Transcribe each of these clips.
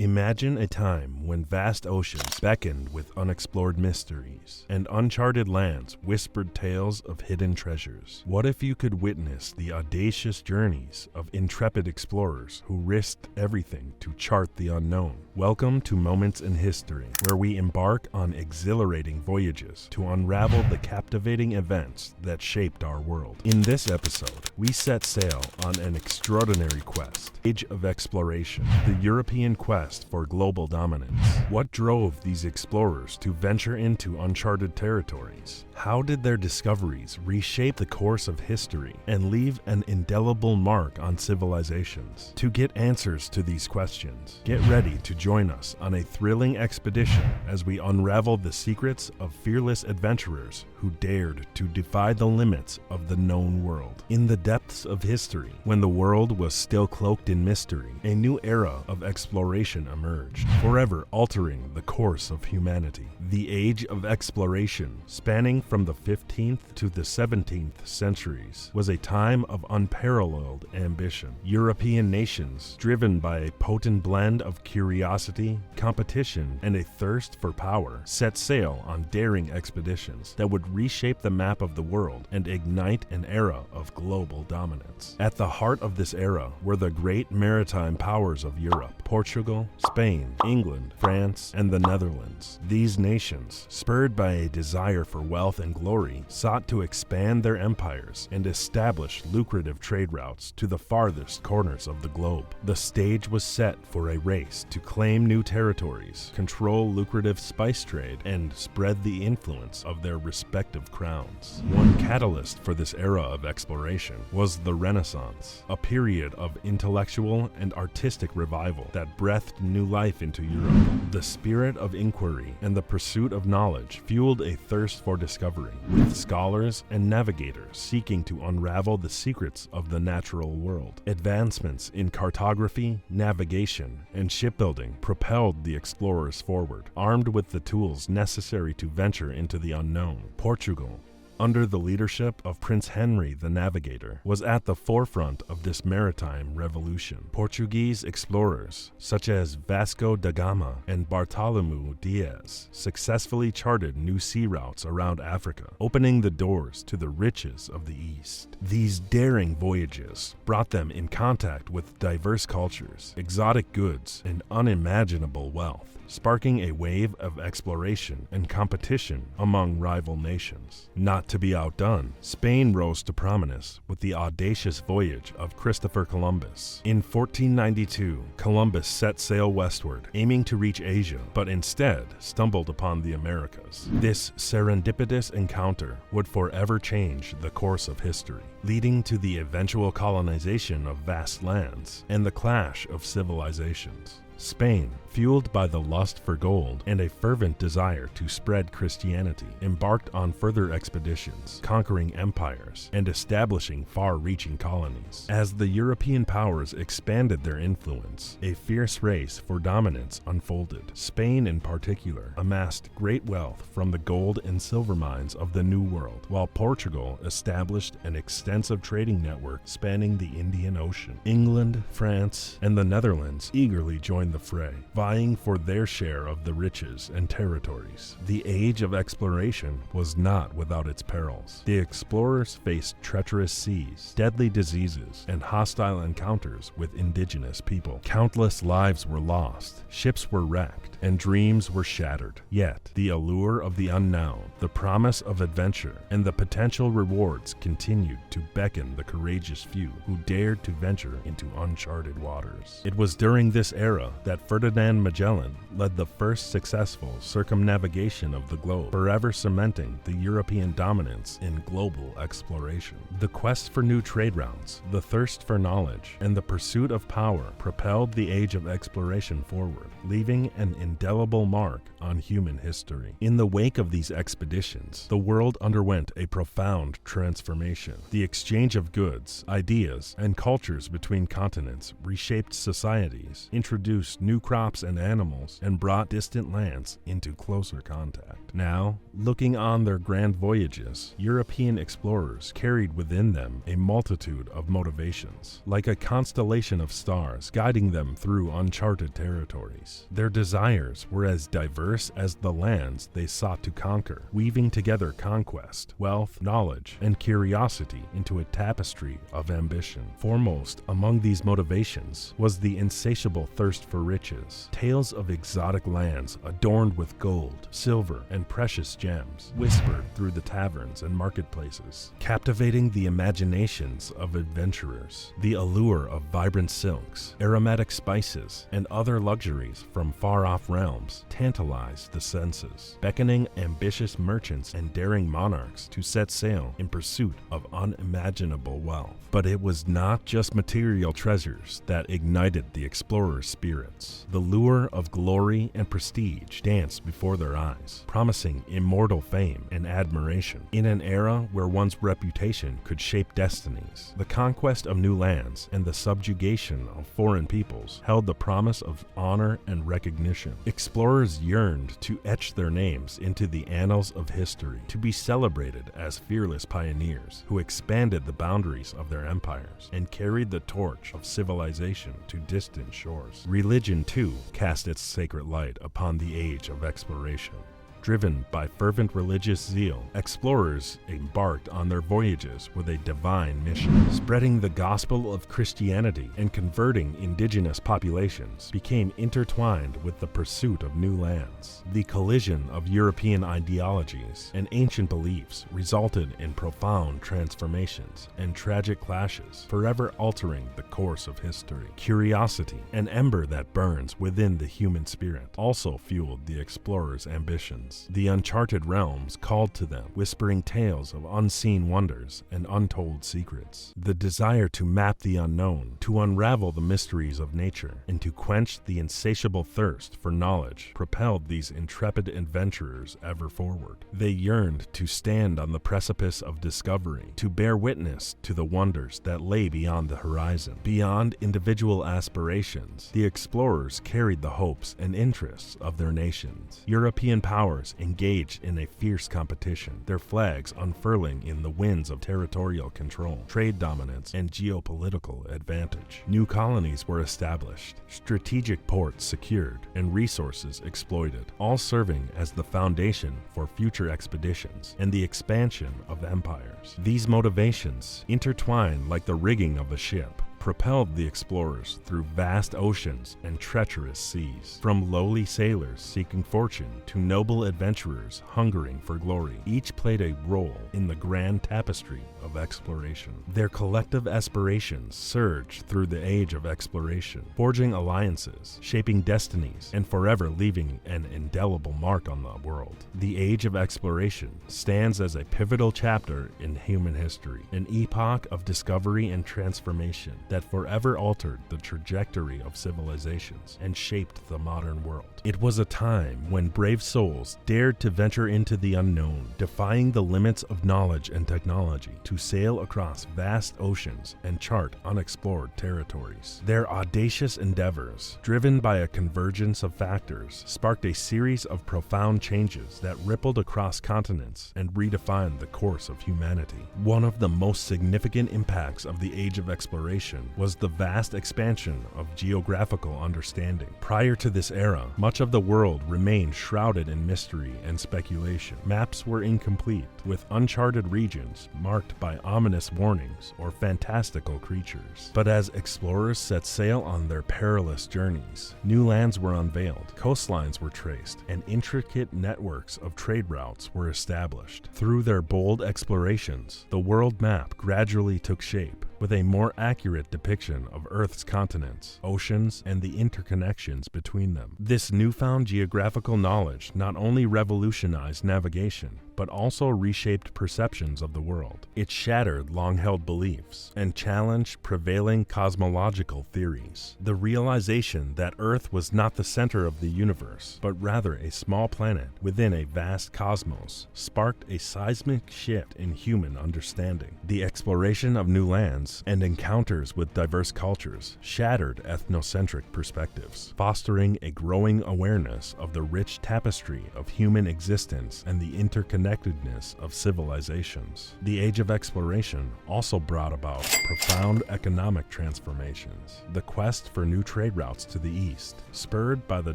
Imagine a time when vast oceans beckoned with unexplored mysteries, and uncharted lands whispered tales of hidden treasures. What if you could witness the audacious journeys of intrepid explorers who risked everything to chart the unknown? Welcome to Moments in History, where we embark on exhilarating voyages to unravel the captivating events that shaped our world. In this episode, we set sail on an extraordinary quest, Age of Exploration, the European quest for global dominance. What drove these explorers to venture into uncharted territories? How did their discoveries reshape the course of history and leave an indelible mark on civilizations? To get answers to these questions, get ready to join us on a thrilling expedition as we unravel the secrets of fearless adventurers who dared to defy the limits of the known world. In the depths of history, when the world was still cloaked in mystery, a new era of exploration emerged, forever altering the course of humanity. The Age of Exploration, spanning from the 15th to the 17th centuries, was a time of unparalleled ambition. European nations, driven by a potent blend of curiosity, competition, and a thirst for power, set sail on daring expeditions that would reshape the map of the world and ignite an era of global dominance. At the heart of this era were the great maritime powers of Europe: Portugal, Spain, England, France, and the Netherlands. These nations, spurred by a desire for wealth and glory, sought to expand their empires and establish lucrative trade routes to the farthest corners of the globe. The stage was set for a race to claim new territories, control lucrative spice trade, and spread the influence of their respective crowns. One catalyst for this era of exploration was the Renaissance, a period of intellectual and artistic revival that breathed new life into Europe. The spirit of inquiry and the pursuit of knowledge fueled a thirst for discovery, with scholars and navigators seeking to unravel the secrets of the natural world. Advancements in cartography, navigation, and shipbuilding propelled the explorers forward, armed with the tools necessary to venture into the unknown. Portugal, under the leadership of Prince Henry the Navigator, was at the forefront of this maritime revolution. Portuguese explorers, such as Vasco da Gama and Bartolomeu Dias, successfully charted new sea routes around Africa, opening the doors to the riches of the East. These daring voyages brought them in contact with diverse cultures, exotic goods, and unimaginable wealth, sparking a wave of exploration and competition among rival nations. Not to be outdone, Spain rose to prominence with the audacious voyage of Christopher Columbus. In 1492, Columbus set sail westward, aiming to reach Asia, but instead stumbled upon the Americas. This serendipitous encounter would forever change the course of history, leading to the eventual colonization of vast lands and the clash of civilizations. Spain, fueled by the lust for gold and a fervent desire to spread Christianity, embarked on further expeditions, conquering empires and establishing far-reaching colonies. As the European powers expanded their influence, a fierce race for dominance unfolded. Spain, in particular, amassed great wealth from the gold and silver mines of the New World, while Portugal established an extensive trading network spanning the Indian Ocean. England, France, and the Netherlands eagerly joined the fray, vying for their share of the riches and territories. The Age of Exploration was not without its perils. The explorers faced treacherous seas, deadly diseases, and hostile encounters with indigenous people. Countless lives were lost, ships were wrecked, and dreams were shattered. Yet, the allure of the unknown, the promise of adventure, and the potential rewards continued to beckon the courageous few who dared to venture into uncharted waters. It was during this era that Ferdinand Magellan led the first successful circumnavigation of the globe, forever cementing the European dominance in global exploration. The quest for new trade routes, the thirst for knowledge, and the pursuit of power propelled the Age of Exploration forward, leaving an indelible mark on human history. In the wake of these expeditions, the world underwent a profound transformation. The exchange of goods, ideas, and cultures between continents reshaped societies, introduced introduced new crops and animals, and brought distant lands into closer contact. Now, looking on their grand voyages, European explorers carried within them a multitude of motivations, like a constellation of stars guiding them through uncharted territories. Their desires were as diverse as the lands they sought to conquer, weaving together conquest, wealth, knowledge, and curiosity into a tapestry of ambition. Foremost among these motivations was the insatiable thirst for riches. Tales of exotic lands adorned with gold, silver, and precious gems whispered through the taverns and marketplaces, captivating the imaginations of adventurers. The allure of vibrant silks, aromatic spices, and other luxuries from far-off realms tantalized the senses, beckoning ambitious merchants and daring monarchs to set sail in pursuit of unimaginable wealth. But it was not just material treasures that ignited the explorers' spirits. The lure of glory and prestige danced before their eyes, promising immortal fame and admiration. In an era where one's reputation could shape destinies, the conquest of new lands and the subjugation of foreign peoples held the promise of honor and recognition. Explorers yearned to etch their names into the annals of history, to be celebrated as fearless pioneers who expanded the boundaries of their empires and carried the torch of civilization to distant shores. Religion, too, cast its sacred light upon the age of exploration. Driven by fervent religious zeal, explorers embarked on their voyages with a divine mission. Spreading the gospel of Christianity and converting indigenous populations became intertwined with the pursuit of new lands. The collision of European ideologies and ancient beliefs resulted in profound transformations and tragic clashes, forever altering the course of history. Curiosity, an ember that burns within the human spirit, also fueled the explorers' ambitions. The uncharted realms called to them, whispering tales of unseen wonders and untold secrets. The desire to map the unknown, to unravel the mysteries of nature, and to quench the insatiable thirst for knowledge propelled these intrepid adventurers ever forward. They yearned to stand on the precipice of discovery, to bear witness to the wonders that lay beyond the horizon. Beyond individual aspirations, the explorers carried the hopes and interests of their nations. European powers engaged in a fierce competition, their flags unfurling in the winds of territorial control, trade dominance, and geopolitical advantage. New colonies were established, strategic ports secured, and resources exploited, all serving as the foundation for future expeditions and the expansion of empires. These motivations, intertwined like the rigging of a ship, propelled the explorers through vast oceans and treacherous seas. From lowly sailors seeking fortune to noble adventurers hungering for glory, each played a role in the grand tapestry of exploration. Their collective aspirations surged through the age of exploration, forging alliances, shaping destinies, and forever leaving an indelible mark on the world. The age of exploration stands as a pivotal chapter in human history, an epoch of discovery and transformation that forever altered the trajectory of civilizations and shaped the modern world. It was a time when brave souls dared to venture into the unknown, defying the limits of knowledge and technology, to sail across vast oceans and chart unexplored territories. Their audacious endeavors, driven by a convergence of factors, sparked a series of profound changes that rippled across continents and redefined the course of humanity. One of the most significant impacts of the age of exploration was the vast expansion of geographical understanding. Prior to this era, much of the world remained shrouded in mystery and speculation. Maps were incomplete, with uncharted regions marked by ominous warnings or fantastical creatures. But as explorers set sail on their perilous journeys, new lands were unveiled, coastlines were traced, and intricate networks of trade routes were established. Through their bold explorations, the world map gradually took shape, with a more accurate depiction of Earth's continents, oceans, and the interconnections between them. This newfound geographical knowledge not only revolutionized navigation, but also reshaped perceptions of the world. It shattered long-held beliefs and challenged prevailing cosmological theories. The realization that Earth was not the center of the universe, but rather a small planet within a vast cosmos, sparked a seismic shift in human understanding. The exploration of new lands and encounters with diverse cultures shattered ethnocentric perspectives, fostering a growing awareness of the rich tapestry of human existence and the interconnectedness of civilizations. The Age of Exploration also brought about profound economic transformations. The quest for new trade routes to the east, spurred by the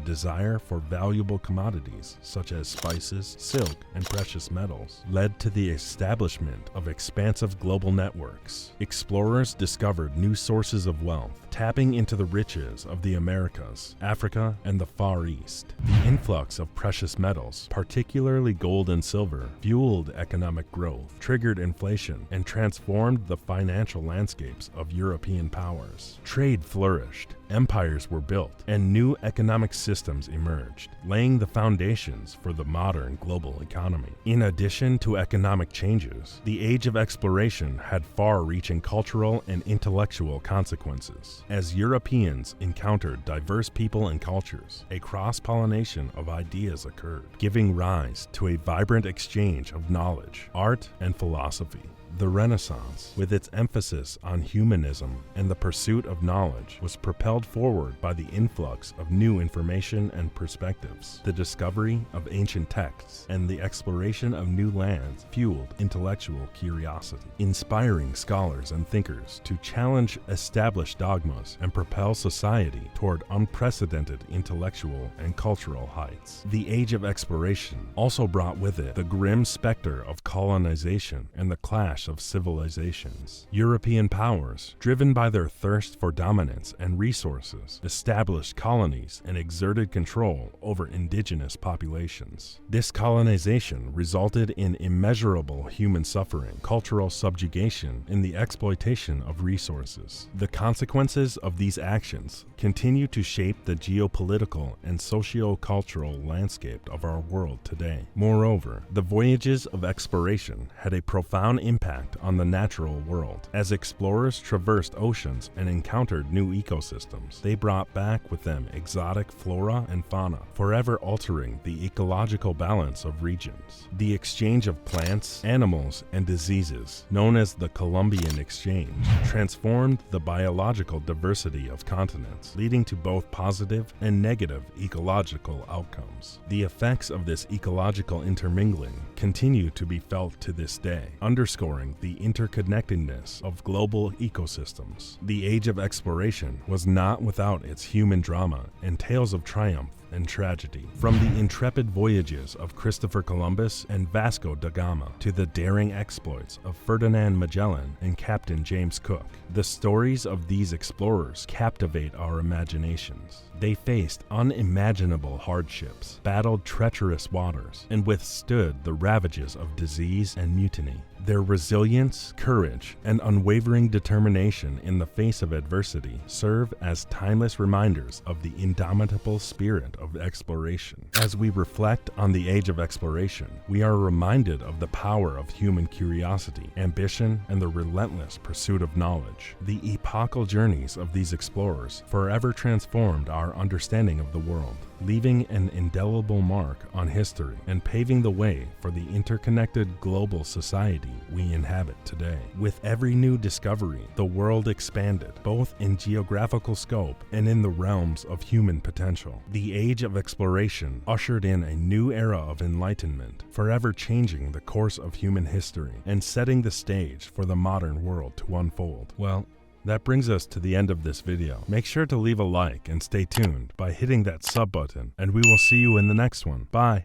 desire for valuable commodities such as spices, silk, and precious metals, led to the establishment of expansive global networks. Explorers discovered new sources of wealth, tapping into the riches of the Americas, Africa, and the Far East. The influx of precious metals, particularly gold and silver, fueled economic growth, triggered inflation, and transformed the financial landscapes of European powers. Trade flourished, empires were built, and new economic systems emerged, laying the foundations for the modern global economy. In addition to economic changes, the Age of Exploration had far-reaching cultural and intellectual consequences. As Europeans encountered diverse people and cultures, a cross-pollination of ideas occurred, giving rise to a vibrant exchange of knowledge, art, and philosophy. The Renaissance, with its emphasis on humanism and the pursuit of knowledge, was propelled forward by the influx of new information and perspectives. The discovery of ancient texts and the exploration of new lands fueled intellectual curiosity, inspiring scholars and thinkers to challenge established dogmas and propel society toward unprecedented intellectual and cultural heights. The Age of Exploration also brought with it the grim specter of colonization and the clash of civilizations. European powers, driven by their thirst for dominance and resources, established colonies and exerted control over indigenous populations. This colonization resulted in immeasurable human suffering, cultural subjugation, and the exploitation of resources. The consequences of these actions continue to shape the geopolitical and socio-cultural landscape of our world today. Moreover, the voyages of exploration had a profound impact on the natural world. As explorers traversed oceans and encountered new ecosystems, they brought back with them exotic flora and fauna, forever altering the ecological balance of regions. The exchange of plants, animals, and diseases, known as the Columbian Exchange, transformed the biological diversity of continents, leading to both positive and negative ecological outcomes. The effects of this ecological intermingling continue to be felt to this day, underscoring the interconnectedness of global ecosystems. The Age of Exploration was not without its human drama and tales of triumph and tragedy. From the intrepid voyages of Christopher Columbus and Vasco da Gama to the daring exploits of Ferdinand Magellan and Captain James Cook, the stories of these explorers captivate our imaginations. They faced unimaginable hardships, battled treacherous waters, and withstood the ravages of disease and mutiny. Their resilience, courage, and unwavering determination in the face of adversity serve as timeless reminders of the indomitable spirit of exploration. As we reflect on the Age of Exploration, we are reminded of the power of human curiosity, ambition, and the relentless pursuit of knowledge. The epochal journeys of these explorers forever transformed our understanding of the world, leaving an indelible mark on history and paving the way for the interconnected global society we inhabit today. With every new discovery, the world expanded, both in geographical scope and in the realms of human potential. The Age of Exploration ushered in a new era of enlightenment, forever changing the course of human history and setting the stage for the modern world to unfold. Well, that brings us to the end of this video. Make sure to leave a like and stay tuned by hitting that sub button, and we will see you in the next one. Bye!